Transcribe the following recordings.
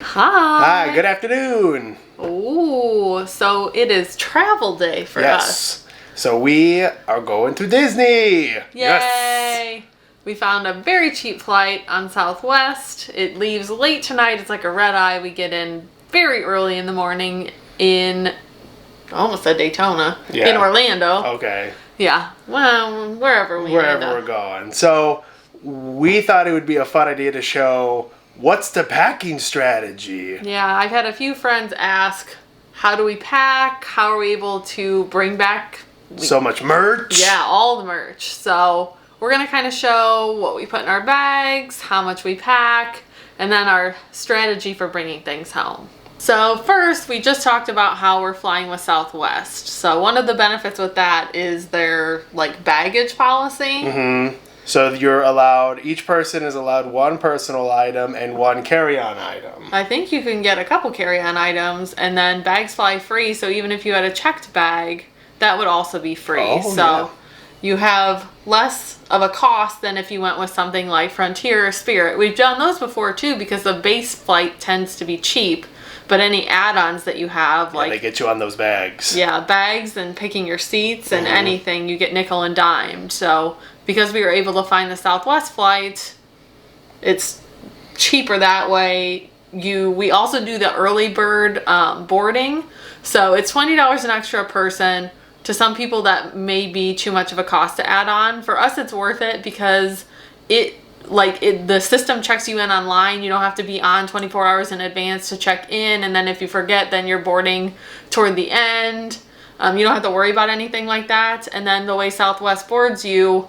Hi. Hi, good afternoon. Ooh, so it is travel day for us. So we are going to Disney. Yay! Yes. We found a very cheap flight on Southwest. It leaves late tonight. It's like a red eye. We get in very early in the morning in, I almost said Daytona, in Orlando. Okay. Yeah, well, wherever we're going. So we thought it would be a fun idea to show what's the packing strategy. Yeah, I've had a few friends ask, how do we pack? How are we able to bring back so much merch? Yeah, all the merch. So we're going to kind of show what we put in our bags, how much we pack, and then our strategy for bringing things home. So first, we just talked about how we're flying with Southwest. So one of the benefits with that is their baggage policy. Mm-hmm. So you're allowed, each person is allowed one personal item and one carry-on item. I think you can get a couple carry-on items, and then bags fly free. So even if you had a checked bag, that would also be free. You have less of a cost than if you went with something like Frontier or Spirit. We've done those before too because the base flight tends to be cheap, but any add-ons that you have, they get you on those bags. Yeah, bags and picking your seats and anything, you get nickel and dimed. So because we were able to find the Southwest flight, it's cheaper that way. We also do the early bird boarding, so it's $20 an extra person. To some people that may be too much of a cost to add on. For us, it's worth it because the system checks you in online. You don't have to be on 24 hours in advance to check in, and then if you forget, then you're boarding toward the end. You don't have to worry about anything like that. And then the way Southwest boards you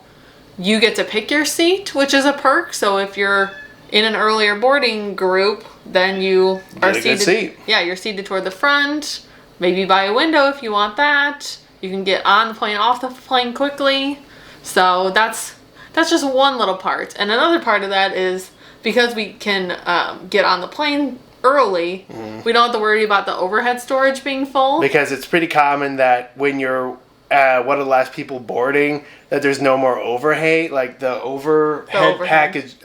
get to pick your seat, which is a perk. So if you're in an earlier boarding group, then you are seated. Yeah, you're seated toward the front, maybe by a window if you want that. You can get on the plane, off the plane quickly. So that's just one little part. And another part of that is because we can get on the plane early, we don't have to worry about the overhead storage being full. Because it's pretty common that when you're one of the last people boarding, that there's no more overhead, like the overhead package,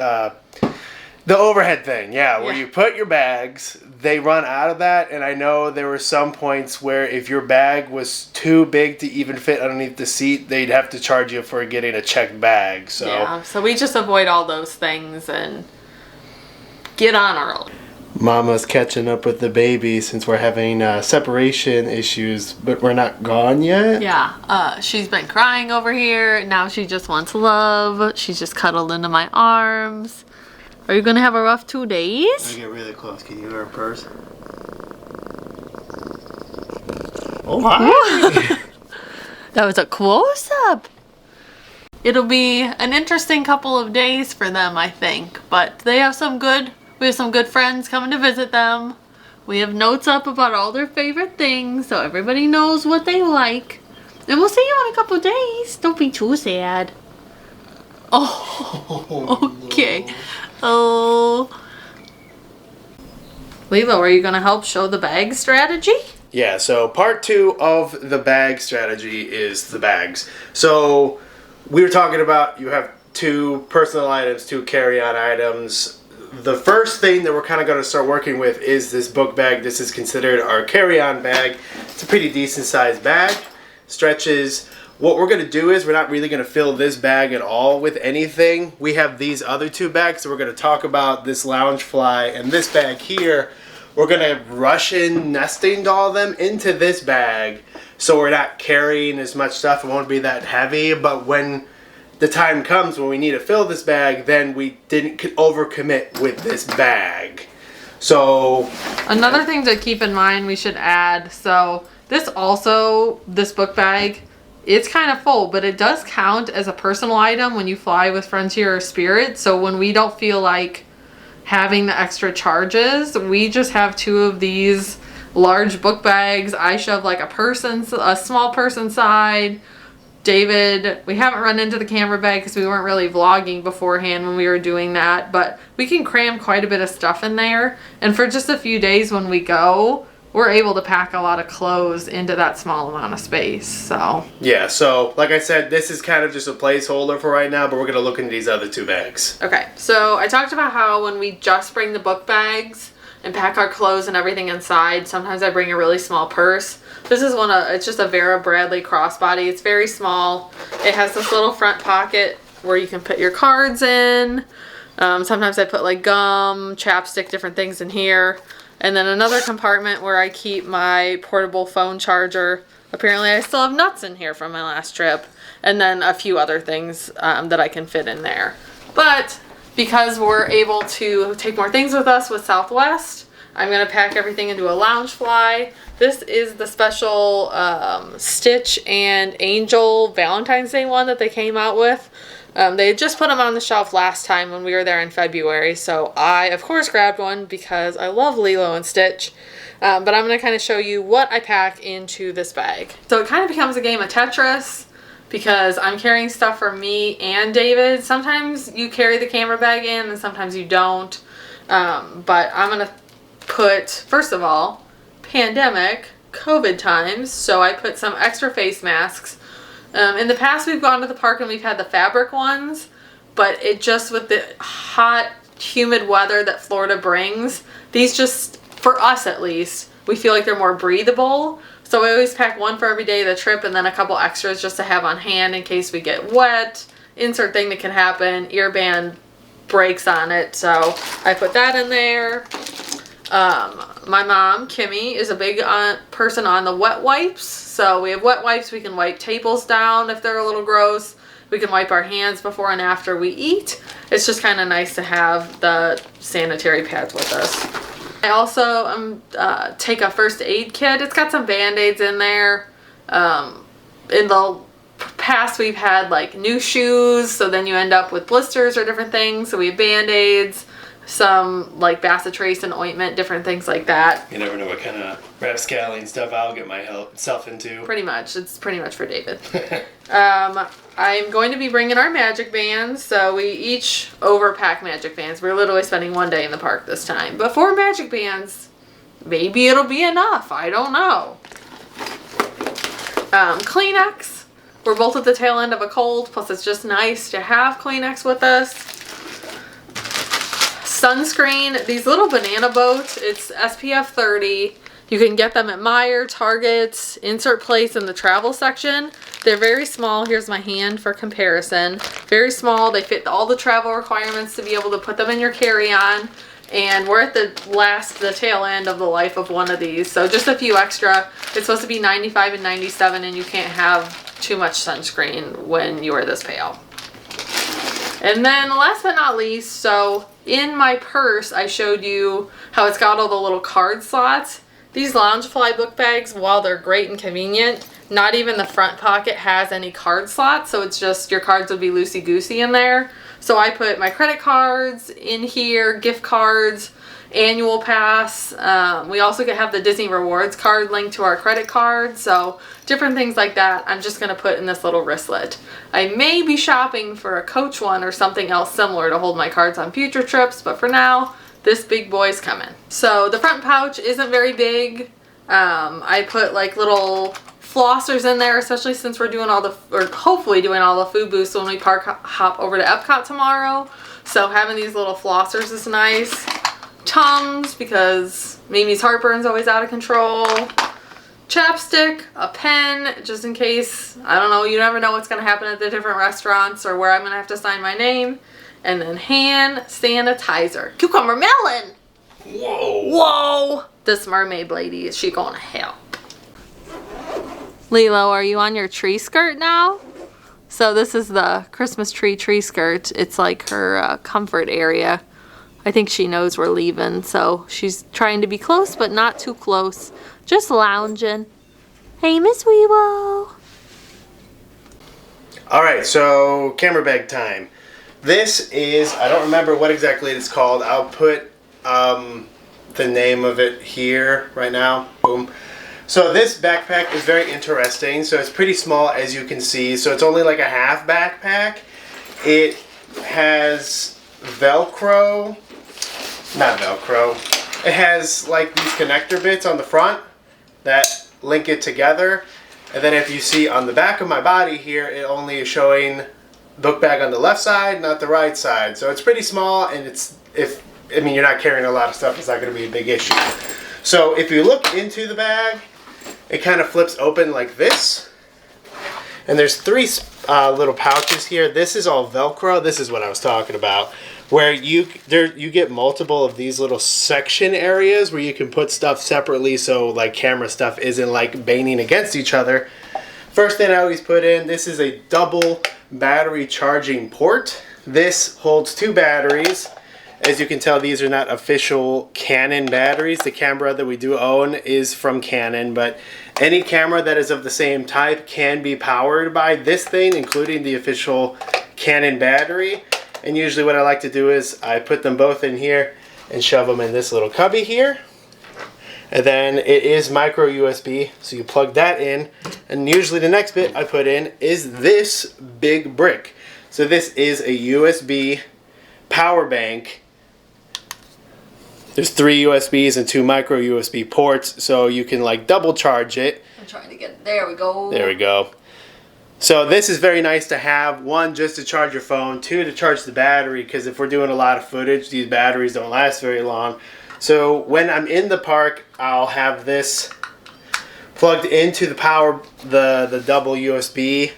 the overhead thing, where you put your bags, they run out of that, and I know there were some points where if your bag was too big to even fit underneath the seat, they'd have to charge you for getting a checked bag. So we just avoid all those things and get on early. Mama's catching up with the baby since we're having separation issues, but we're not gone yet. Yeah, she's been crying over here. Now she just wants love. She's just cuddled into my arms. Are you going to have a rough 2 days? I get really close. Can you hear her purse? Oh, hi! That was a close-up. It'll be an interesting couple of days for them, I think. But we have some good friends coming to visit them. We have notes up about all their favorite things, so everybody knows what they like. And we'll see you in a couple of days. Don't be too sad. Oh, okay. Oh. Lilo, are you going to help show the bag strategy? Yeah, so part 2 of the bag strategy is the bags. So we were talking about you have 2 personal items, 2 carry-on items. The first thing that we're kind of going to start working with is this book bag. This is considered our carry-on bag. It's a pretty decent sized bag. Stretches. What we're going to do is we're not really going to fill this bag at all with anything. We have these other 2 bags, so we're going to talk about this Loungefly and this bag here. We're going to Russian nesting doll them into this bag so we're not carrying as much stuff. It won't be that heavy, but when the time comes when we need to fill this bag, then we didn't overcommit with this bag. So another thing to keep in mind we should add, so this book bag, it's kind of full, but it does count as a personal item when you fly with Frontier or Spirit. So when we don't feel like having the extra charges, we just have 2 of these large book bags. I shove a small person side. David, we haven't run into the camera bag because we weren't really vlogging beforehand when we were doing that, but we can cram quite a bit of stuff in there. And for just a few days when we go, we're able to pack a lot of clothes into that small amount of space. So yeah, so like I said, this is kind of just a placeholder for right now, but we're going to look into these other 2 bags. Okay, so I talked about how when we just bring the book bags, and pack our clothes and everything inside. Sometimes I bring a really small purse. This is it's just a Vera Bradley crossbody. It's very small. It has this little front pocket where you can put your cards in. Sometimes I put like gum, chapstick, different things in here. And then another compartment where I keep my portable phone charger. Apparently I still have nuts in here from my last trip. And then a few other things that I can fit in there. But because we're able to take more things with us with Southwest, I'm going to pack everything into a Loungefly. This is the special Stitch and Angel Valentine's Day one that they came out with. They had just put them on the shelf last time when we were there in February, so I, of course, grabbed one because I love Lilo and Stitch. But I'm going to kind of show you what I pack into this bag. So it kind of becomes a game of Tetris because I'm carrying stuff for me and David. Sometimes you carry the camera bag in and sometimes you don't. But I'm going to put, first of all, pandemic, COVID times, so I put some extra face masks. In the past we've gone to the park and we've had the fabric ones, but it just, with the hot, humid weather that Florida brings, these just, for us at least, we feel like they're more breathable. So we always pack one for every day of the trip and then a couple extras just to have on hand in case we get wet. Insert thing that can happen, ear band breaks on it, so I put that in there. My mom, Kimmy, is a big person on the wet wipes. So we have wet wipes. We can wipe tables down if they're a little gross. We can wipe our hands before and after we eat. It's just kind of nice to have the sanitary pads with us. I also take a first aid kit. It's got some Band-Aids in there. In the past, we've had like new shoes, so then you end up with blisters or different things. So we have Band-Aids. Some like Bacitracin and ointment, different things like that. You never know what kind of rapscallion stuff I'll get myself into. Pretty much. It's pretty much for David. I'm going to be bringing our magic bands. So we each overpack magic bands. We're literally spending one day in the park this time. But 4 magic bands, maybe it'll be enough. I don't know. Kleenex. We're both at the tail end of a cold. Plus it's just nice to have Kleenex with us. Sunscreen, these little banana boats, it's SPF 30. You can get them at Meijer, Target, insert place in the travel section. They're very small. Here's my hand for comparison. Very small. They fit all the travel requirements to be able to put them in your carry-on. And we're at the tail end of the life of one of these. So just a few extra. It's supposed to be 95 and 97 and you can't have too much sunscreen when you are this pale. And then last but not least, so in my purse, I showed you how it's got all the little card slots. These Loungefly book bags, while they're great and convenient, not even the front pocket has any card slots, so it's just your cards would be loosey-goosey in there. So I put my credit cards in here, gift cards, annual pass. We also have the Disney Rewards card linked to our credit card, so different things like that I'm just going to put in this little wristlet. I may be shopping for a Coach one or something else similar to hold my cards on future trips, but for now, this big boy's coming. So the front pouch isn't very big. I put like little flossers in there, especially since we're doing hopefully doing all the food booths when we hop over to Epcot tomorrow. So having these little flossers is nice. Tums, because Mimi's heartburn's always out of control. Chapstick, a pen, just in case, I don't know, you never know what's going to happen at the different restaurants or where I'm going to have to sign my name. And then hand sanitizer. Cucumber melon! Whoa! Whoa! This mermaid lady, is she going to help? Lilo, are you on your tree skirt now? So this is the Christmas tree skirt. It's like her comfort area. I think she knows we're leaving, so she's trying to be close, but not too close. Just lounging. Hey, Miss Weewo. Alright, so camera bag time. This is, I don't remember what exactly it's called. I'll put the name of it here right now. Boom. So this backpack is very interesting. So it's pretty small, as you can see. So it's only like a half backpack. It has Velcro. Not Velcro. It has like these connector bits on the front that link it together. And then if you see on the back of my body here, it only is showing book bag on the left side, not the right side. So it's pretty small, and it's, if I mean, you're not carrying a lot of stuff. It's not going to be a big issue. So if you look into the bag, it kind of flips open like this. And there's 3 little pouches here. This is all Velcro. This is what I was talking about. Where you get multiple of these little section areas where you can put stuff separately, so like camera stuff isn't like banging against each other. First thing I always put in, this is a double battery charging port. This holds 2 batteries. As you can tell, these are not official Canon batteries. The camera that we do own is from Canon, but any camera that is of the same type can be powered by this thing, including the official Canon battery. And usually what I like to do is I put them both in here and shove them in this little cubby here. And then it is micro USB, so you plug that in. And usually the next bit I put in is this big brick. So this is a USB power bank. There's 3 USBs and 2 micro USB ports, so you can like double charge it. I'm trying to get, there we go. There we go. So this is very nice to have. 1, just to charge your phone. 2, to charge the battery, because if we're doing a lot of footage, these batteries don't last very long. So when I'm in the park, I'll have this plugged into the power, the double USB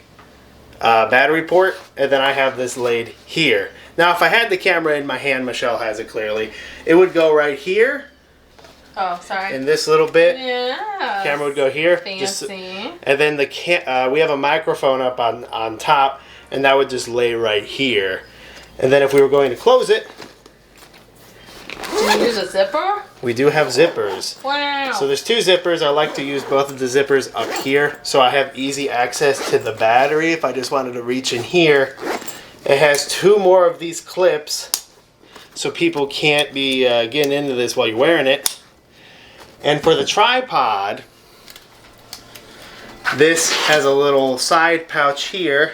battery port, and then I have this laid here. Now, if I had the camera in my hand, Michelle has it clearly, it would go right here. Oh, sorry. In this little bit. Yeah. Camera would go here. Fancy. And then we have a microphone up on top, and that would just lay right here. And then if we were going to close it, do you use a zipper? We do have zippers. Wow. So there's 2 zippers. I like to use both of the zippers up here, so I have easy access to the battery if I just wanted to reach in here. It has 2 more of these clips, so people can't be getting into this while you're wearing it. And for the tripod, this has a little side pouch here.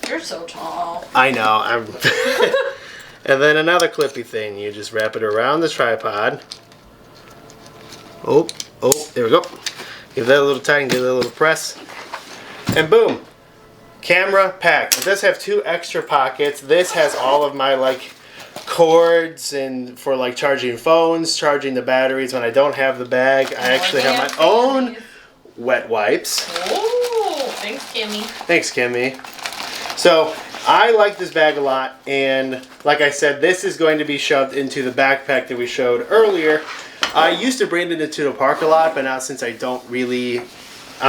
You're so tall. I know. And then another clippy thing. You just wrap it around the tripod. Oh, there we go. Give that a little tighten, give it a little press. And boom. Camera packed. It does have 2 extra pockets. This has all of my like cords and for like charging phones, charging the batteries when I don't have the bag. I actually have my own wet wipes. Oh, thanks, Kimmy. Thanks, Kimmy. So I like this bag a lot, and like I said, this is going to be shoved into the backpack that we showed earlier. I used to bring it into the park a lot, but now since I'm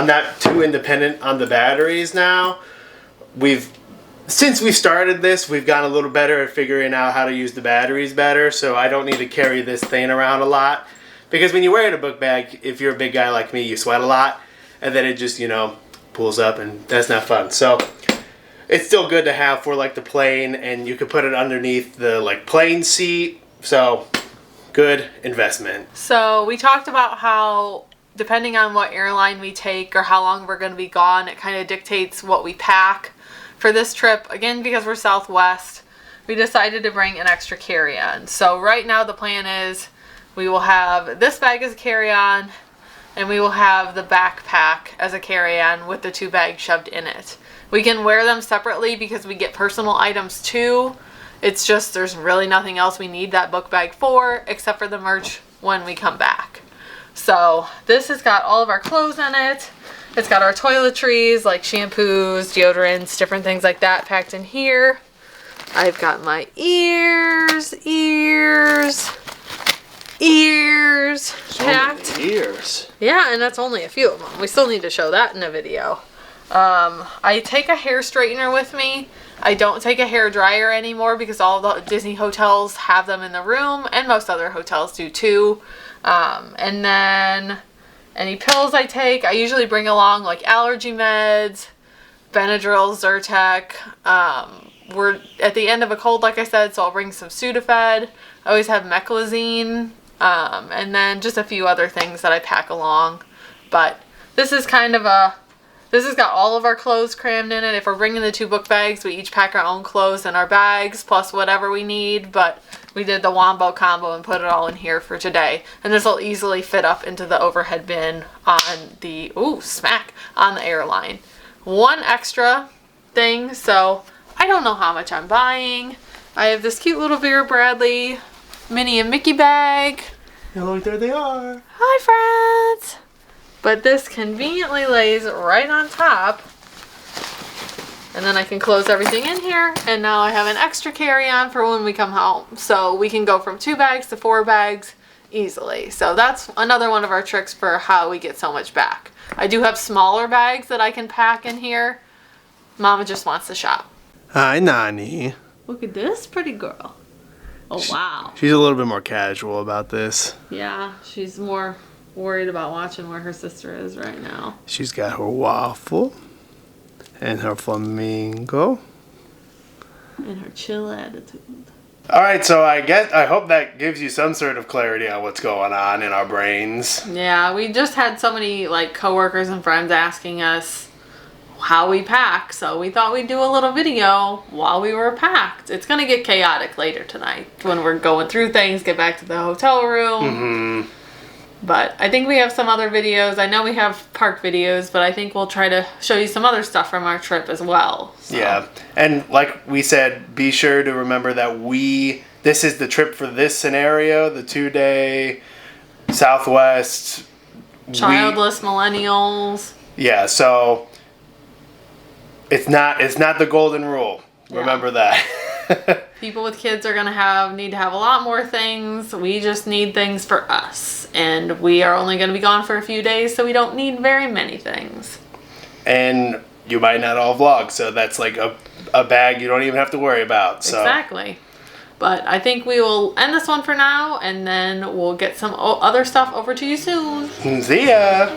not too independent on the batteries now. Since we started this, we've gotten a little better at figuring out how to use the batteries better, so I don't need to carry this thing around a lot. Because when you wear it in a book bag, if you're a big guy like me, you sweat a lot, and then it just, pulls up, and that's not fun. So it's still good to have for like the plane, and you can put it underneath the like plane seat. So good investment. So we talked about how depending on what airline we take or how long we're going to be gone, it kind of dictates what we pack. For this trip, again, because we're Southwest, we decided to bring an extra carry-on. So right now the plan is we will have this bag as a carry-on, and we will have the backpack as a carry-on with the 2 bags shoved in it. We can wear them separately because we get personal items too. It's just there's really nothing else we need that book bag for except for the merch when we come back. So this has got all of our clothes in it. It's got our toiletries like shampoos, deodorants, different things like that packed in here. I've got my ears packed. Ears. Yeah, and that's only a few of them. We still need to show that in a video. I take a hair straightener with me. I don't take a hair dryer anymore because all the Disney hotels have them in the room, and most other hotels do too. And then any pills I take, I usually bring along like allergy meds, Benadryl, Zyrtec. We're at the end of a cold, like I said, so I'll bring some Sudafed. I always have Meclizine, and then just a few other things that I pack along. But this has got all of our clothes crammed in it. If we're bringing the 2 book bags, we each pack our own clothes in our bags, plus whatever we need. But we did the Wombo combo and put it all in here for today. And this will easily fit up into the overhead bin on the, on the airline. 1 extra thing, so I don't know how much I'm buying. I have this cute little Vera Bradley Minnie and Mickey bag. Oh, look, there they are. Hi, friends. But this conveniently lays right on top. And then I can close everything in here. And now I have an extra carry-on for when we come home. So we can go from 2 bags to 4 bags easily. So that's another one of our tricks for how we get so much back. I do have smaller bags that I can pack in here. Mama just wants to shop. Hi, Nani. Look at this pretty girl. Oh, wow. She's a little bit more casual about this. Yeah, she's more worried about watching where her sister is right now. She's got her waffle and her flamingo. And her chill attitude. All right, so I hope that gives you some sort of clarity on what's going on in our brains. Yeah, we just had so many like coworkers and friends asking us how we pack, so we thought we'd do a little video while we were packed. It's gonna get chaotic later tonight when we're going through things, get back to the hotel room. Mm-hmm. But I think we have some other videos. I know we have park videos, but I think we'll try to show you some other stuff from our trip as well. So. Yeah, and like we said, be sure to remember that this is the trip for this scenario, the 2-day Southwest. Childless millennials. Yeah, so it's not the golden rule. Yeah. Remember that. People with kids are gonna need to have a lot more things. We just need things for us. And we are only gonna be gone for a few days, so we don't need very many things. And you might not all vlog, so that's like a bag you don't even have to worry about. So. Exactly. But I think we will end this one for now, and then we'll get some other stuff over to you soon. See ya!